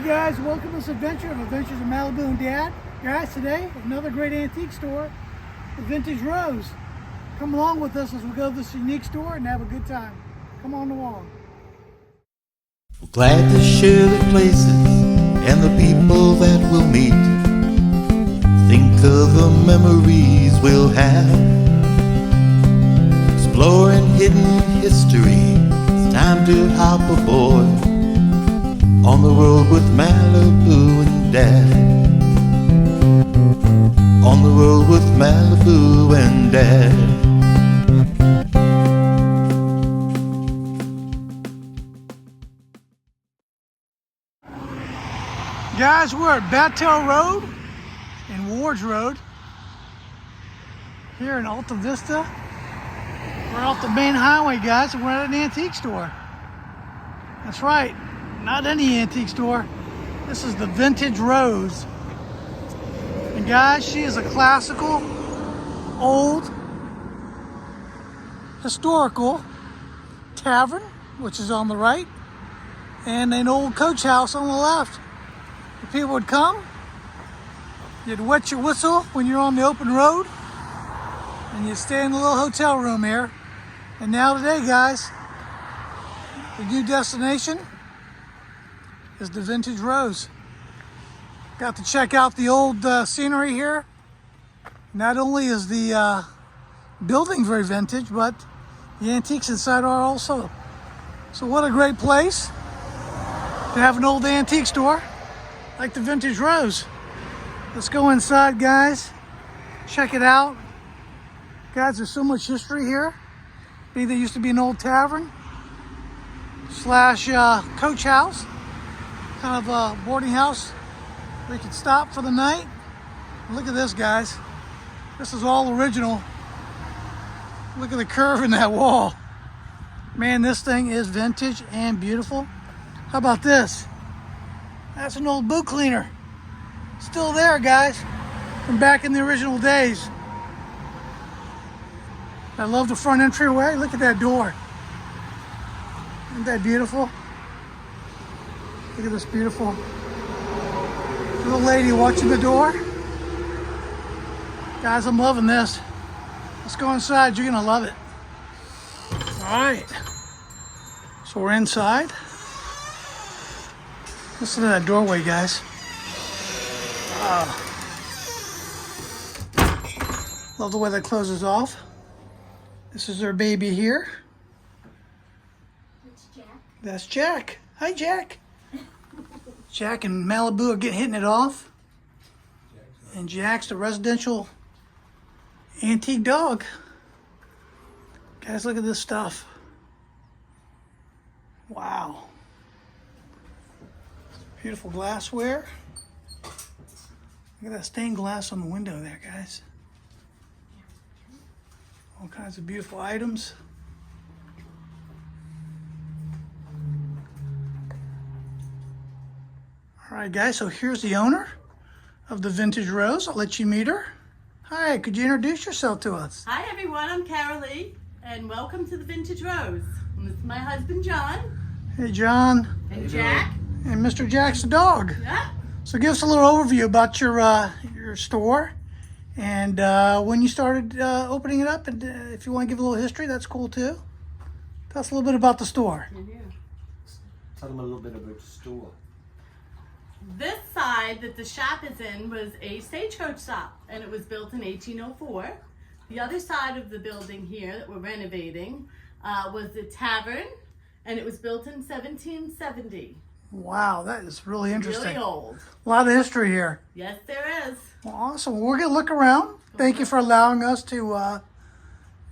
guys, welcome to this adventure of Adventures in Malibu and Dad. Guys, today, another great antique store, the Vintage Rose. Come along with us as we go to this unique store and have a good time. Come on along. We're glad to share the places and the people that we'll meet. Think of the memories we'll have. Exploring hidden history, it's time to hop aboard on the road with Malibu and Dad. On the road with Malibu and Dad. Guys, we're at Battelle Road and Wards Road here in Alta Vista. We're off the main highway, guys, and we're at an antique store. That's right, not any antique store. This is the Vintage Rose. And guys, she is a classical, old, historical tavern, which is on the right, and an old coach house on the left. The people would come, you'd wet your whistle when you're on the open road, and you'd stay in the little hotel room here. And now today, guys, the new destination is the Vintage Rose. Got to check out the old scenery here. Not only is the building very vintage, but the antiques inside are also. So what a great place to have an old antique store like the Vintage Rose. Let's go inside, guys. Check it out. Guys, there's so much history here. There used to be an old tavern slash coach house, kind of a boarding house where you could stop for the night. Look at this, guys. This is all original. Look at the curve in that wall. Man, this thing is vintage and beautiful. How about this? That's an old boot cleaner. Still there, guys, from back in the original days. I love the front entryway. Look at that door. Isn't that beautiful? Look at this beautiful little lady watching the door. Guys, I'm loving this. Let's go inside. You're gonna love it. All right. So we're inside. Listen to that doorway, guys. Love the way that closes off. This is their baby here. It's Jack. That's Jack. Hi, Jack. Jack and Malibu are hitting it off. And Jack's the residential antique dog. Guys, look at this stuff. Wow. Beautiful glassware. Look at that stained glass on the window there, guys. All kinds of beautiful items. All right, guys, so here's the owner of the Vintage Rose. I'll let you meet her. Hi, could you introduce yourself to us? Hi everyone, I'm Carol Lee, and welcome to the Vintage Rose. And this is my husband John. Hey, John. And Jack. And Mr. Jack's the dog. Yeah. So give us a little overview about your store and when you started opening it up, and if you want to give a little history, that's cool too. Tell us a little bit about the store. Tell them a little bit about the store. This side that the shop is in was a stagecoach stop, and it was built in 1804. The other side of the building here that we're renovating was the tavern, and it was built in 1770. Wow, that is really interesting. Really old. A lot of history here. Yes, there is. Well, awesome. Well, we're going to look around. Thank you for allowing us to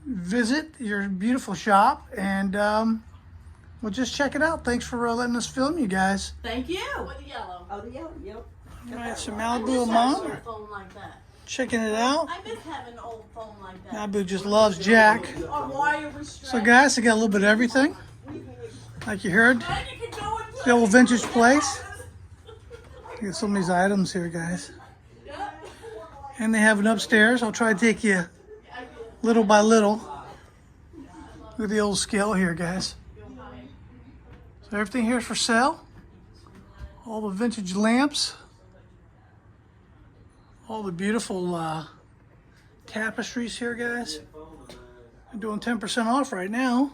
visit your beautiful shop, and we'll just check it out. Thanks for letting us film you guys. Thank you. With the yellow. Oh, the yellow, yep. All right, so I Malibu miss and having Mom an are old phone like that. checking it out. I miss having an old phone like that. Malibu just loves Jack. Or wire restraint. So guys, I got a little bit of everything. Like you heard, And you can go and the old vintage place. Get some of these items here, guys. And they have it upstairs. I'll try to take you little by little. Look at the old scale here, guys. So everything here is for sale. All the vintage lamps. All the beautiful tapestries here, guys. I'm doing 10% off right now.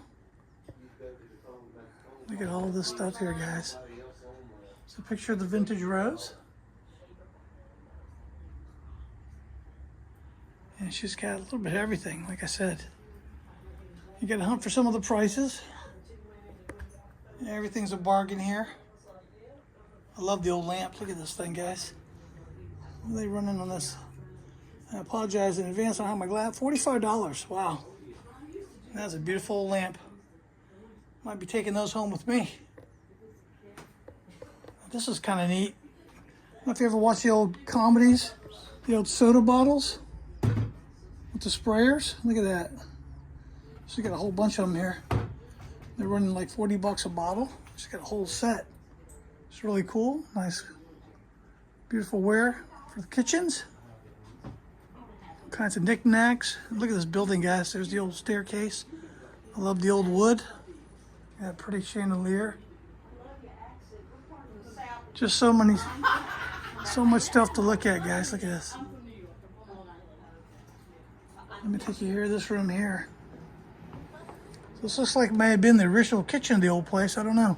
Look at all this stuff here, guys. It's a picture of the vintage rose. And she's got a little bit of everything, like I said. You got to hunt for some of the prices. Yeah, everything's a bargain here. I love the old lamp. Look at this thing, guys. What are they running on this? I apologize in advance. I don't have my glass. $45. Wow. That's a beautiful old lamp. Might be taking those home with me. This is kind of neat. I don't know if you ever watched the old comedies, the old soda bottles with the sprayers. Look at that. So you got a whole bunch of them here. They're running like $40 a bottle. Just got a whole set. It's really cool. Nice, beautiful wear for the kitchens. All kinds of knickknacks. Look at this building, guys. There's the old staircase. I love the old wood. Got pretty chandelier. Just so much stuff to look at, guys. Look at this. Let me take you here, this room here. So this looks like it may have been the original kitchen of the old place. I don't know.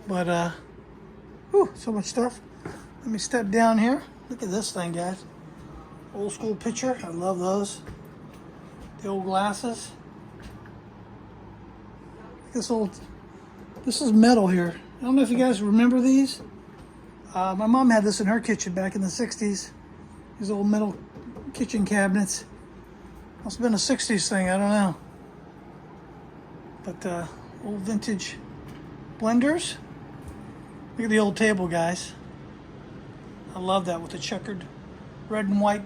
But, whew, so much stuff. Let me step down here. Look at this thing, guys. Old school picture. I love those. The old glasses. This is metal here. I don't know if you guys remember these. My mom had this in her kitchen back in the 60s. These old metal kitchen cabinets. Must have been a 60s thing, I don't know. But old vintage blenders. Look at the old table, guys. I love that with the checkered red and white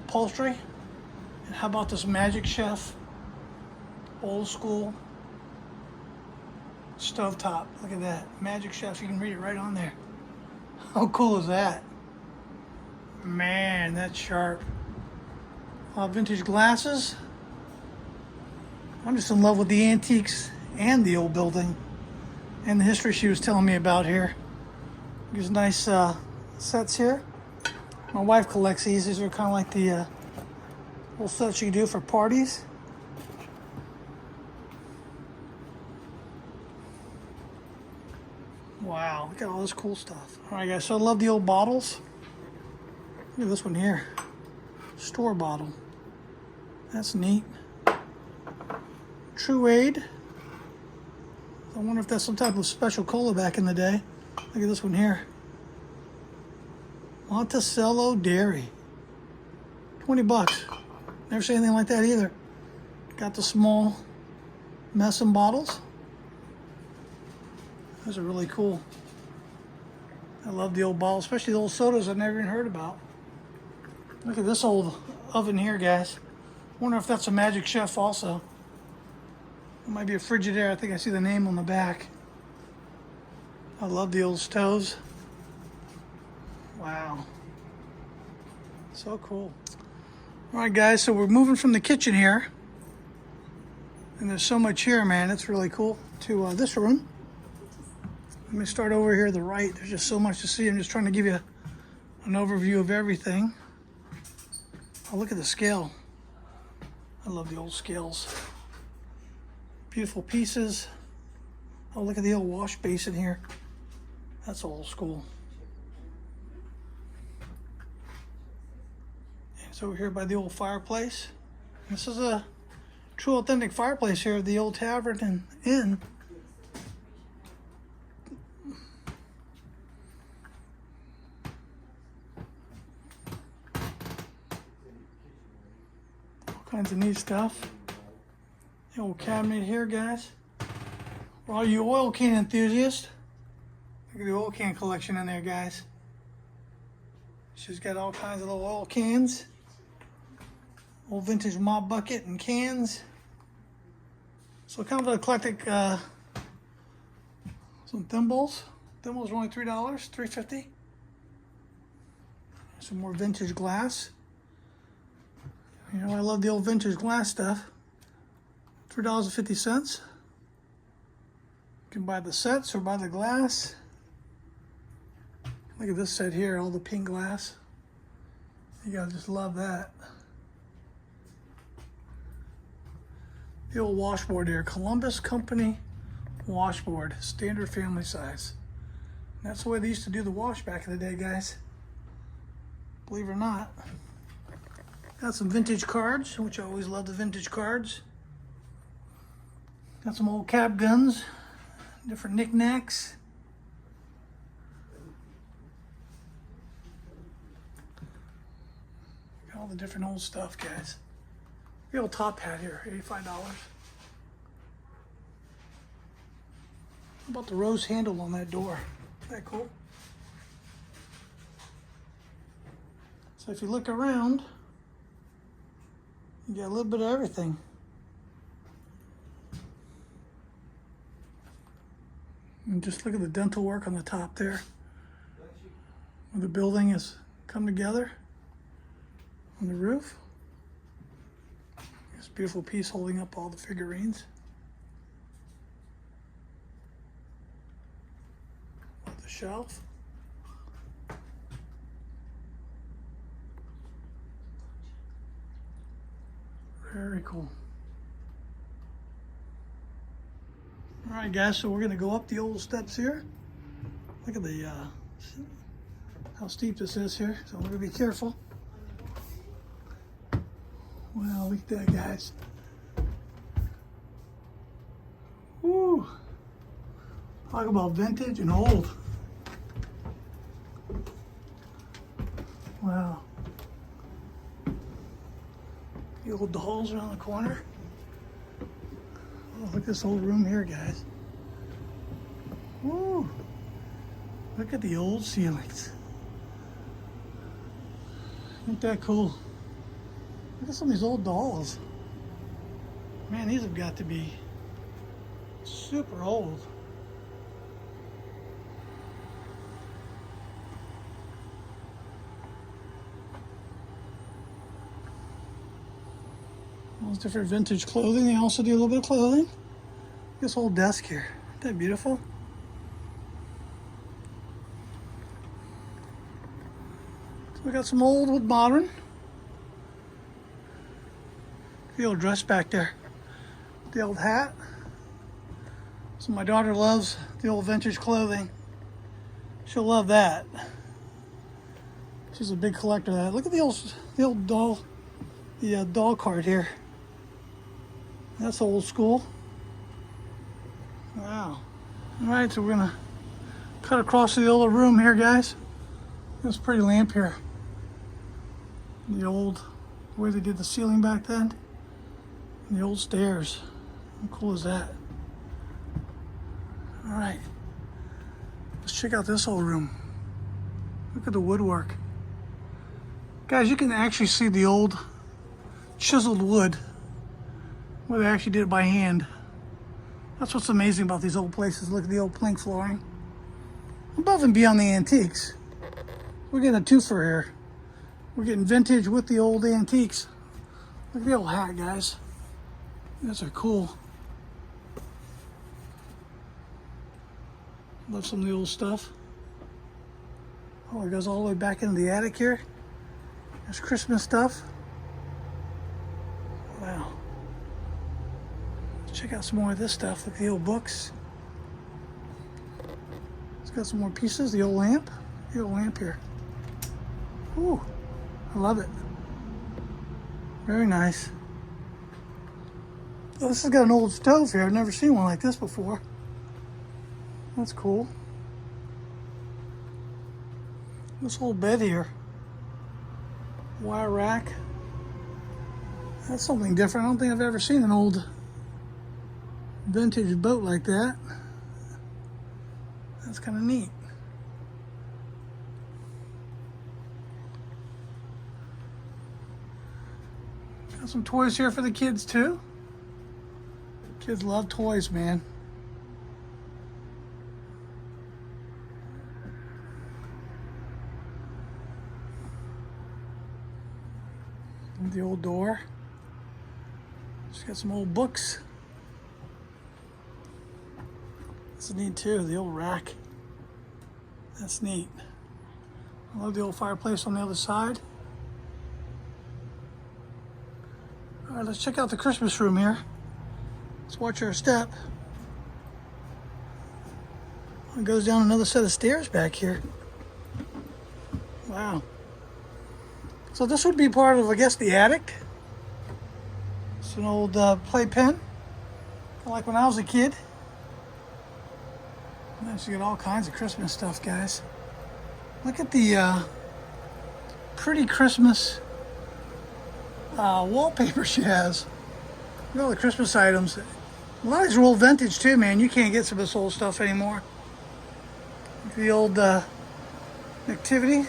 upholstery. And how about this Magic Chef? Old school stovetop. Look at that. Magic Chef. You can read it right on there. How cool is that? Man, that's sharp. Vintage glasses. I'm just in love with the antiques and the old building and the history she was telling me about here. These nice sets here. My wife collects these. These are kind of like the little sets you can do for parties. Wow, look at all this cool stuff. All right, guys, so I love the old bottles. Look at this one here. Store bottle. That's neat. True Aid. I wonder if that's some type of special cola back in the day. Look at this one here. Monticello Dairy. $20. Never seen anything like that either. Got the small Messin bottles. Those are really cool. I love the old bottles, especially the old sodas I've never even heard about. Look at this old oven here, guys. Wonder if that's a Magic Chef also. It might be a Frigidaire. I think I see the name on the back. I love the old stoves. Wow. So cool. All right, guys, so we're moving from the kitchen here. And there's so much here, man. It's really cool. To this room. Let me start over here to the right. There's just so much to see. I'm just trying to give you an overview of everything. Oh, look at the scale. I love the old scales. Beautiful pieces. Oh, look at the old wash basin here. That's old school. And it's over here by the old fireplace. This is a true authentic fireplace here of the old tavern and inn. Kinds of neat stuff. The old cabinet here, guys. For all you oil can enthusiasts, look at the oil can collection in there, guys. She's got all kinds of little oil cans. Old vintage mop bucket and cans. So kind of an eclectic, some thimbles. Thimbles are only $3, $3.50. Some more vintage glass. You know, I love the old vintage glass stuff. $3.50. You can buy the sets or buy the glass. Look at this set here, all the pink glass. You gotta just love that. The old washboard here, Columbus Company washboard, standard family size. That's the way they used to do the wash back in the day, guys. Believe it or not. Got some vintage cards, which I always love the vintage cards. Got some old cap guns, different knickknacks. Got all the different old stuff, guys. The old top hat here, $85. How about the rose handle on that door? Isn't that cool? So if you look around, you got a little bit of everything. And just look at the dental work on the top there. Where the building has come together on the roof. This beautiful piece holding up all the figurines. The shelf. Very cool. All right, guys, so we're gonna go up the old steps here. Look at the how steep this is here, so we're gonna be careful. Wow, look at that, guys. Woo! Talk about vintage and old. Wow. The old dolls around the corner. Oh, look at this old room here, guys. Woo! Look at the old ceilings. Ain't that cool? Look at some of these old dolls. Man, these have got to be super old. All those different vintage clothing. They also do a little bit of clothing. This whole desk here. Isn't that beautiful? So we got some old with modern. The old dress back there. The old hat. So my daughter loves the old vintage clothing. She'll love that. She's a big collector of that. Look at the old doll, the doll cart here. That's old school. Wow. All right, so we're gonna cut across the old room here, guys. This pretty lamp here. The old way they did the ceiling back then. And the old stairs. How cool is that? All right. Let's check out this old room. Look at the woodwork. Guys, you can actually see the old chiseled wood where they actually did it by hand. That's what's amazing about these old places. Look at the old plank flooring. Above and beyond the antiques. We're getting a twofer here. We're getting vintage with the old antiques. Look at the old hat, guys. Those are cool. Love some of the old stuff. Oh, it goes all the way back into the attic here. There's Christmas stuff. Wow. Let's check out some more of this stuff. Look at the old books. It's got some more pieces. The old lamp. The old lamp here. Ooh, I love it. Very nice. Oh, this has got an old stove here. I've never seen one like this before. That's cool. This whole bed here. Wire rack. That's something different. I don't think I've ever seen an old vintage boat like that. That's kind of neat. Got some toys here for the kids too. Kids love toys, man. The old door. Just got some old books. This is neat too, the old rack. That's neat. I love the old fireplace on the other side. All right, let's check out the Christmas room here. Let's watch our step. It goes down another set of stairs back here. Wow. So this would be part of, I guess, the attic. It's an old playpen, kind of like when I was a kid. Nice, you got all kinds of Christmas stuff, guys. Look at the pretty Christmas wallpaper she has. Look at all the Christmas items. A lot of these are old vintage too, man. You can't get some of this old stuff anymore. The old nativity.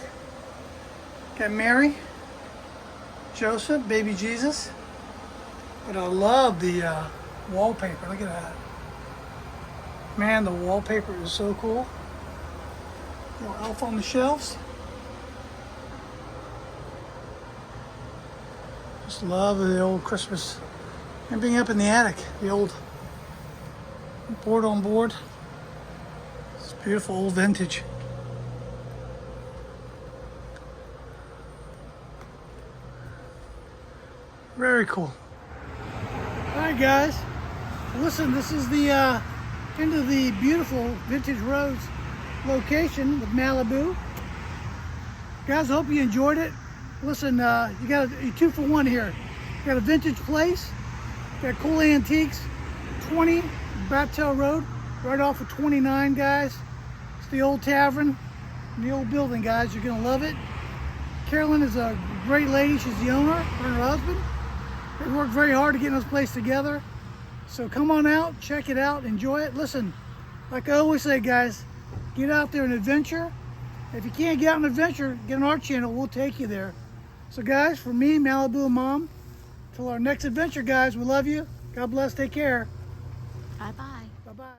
Got Mary, Joseph, baby Jesus. But I love the wallpaper. Look at that. Man, the wallpaper is so cool. Little elf on the shelves. Just love the old Christmas. And being up in the attic, the old board on board. It's beautiful old vintage. Very cool. Alright guys, listen, this is the end of the beautiful Vintage Roads location with Malibu. Guys, I hope you enjoyed it. Listen, you got a 2-for-1 here. You got a vintage place, got cool antiques, 20 Battelle Road, right off of 29, guys. It's the old tavern, the old building, guys. You're gonna love it. Carolyn is a great lady. She's the owner, her and her husband. They worked very hard to get this place together. So come on out, check it out, enjoy it. Listen, like I always say, guys, get out there and adventure. If you can't get out and adventure, get on our channel, we'll take you there. So guys, for me, Malibu and Mom, till our next adventure, guys, we love you. God bless, take care. Bye-bye. Bye-bye.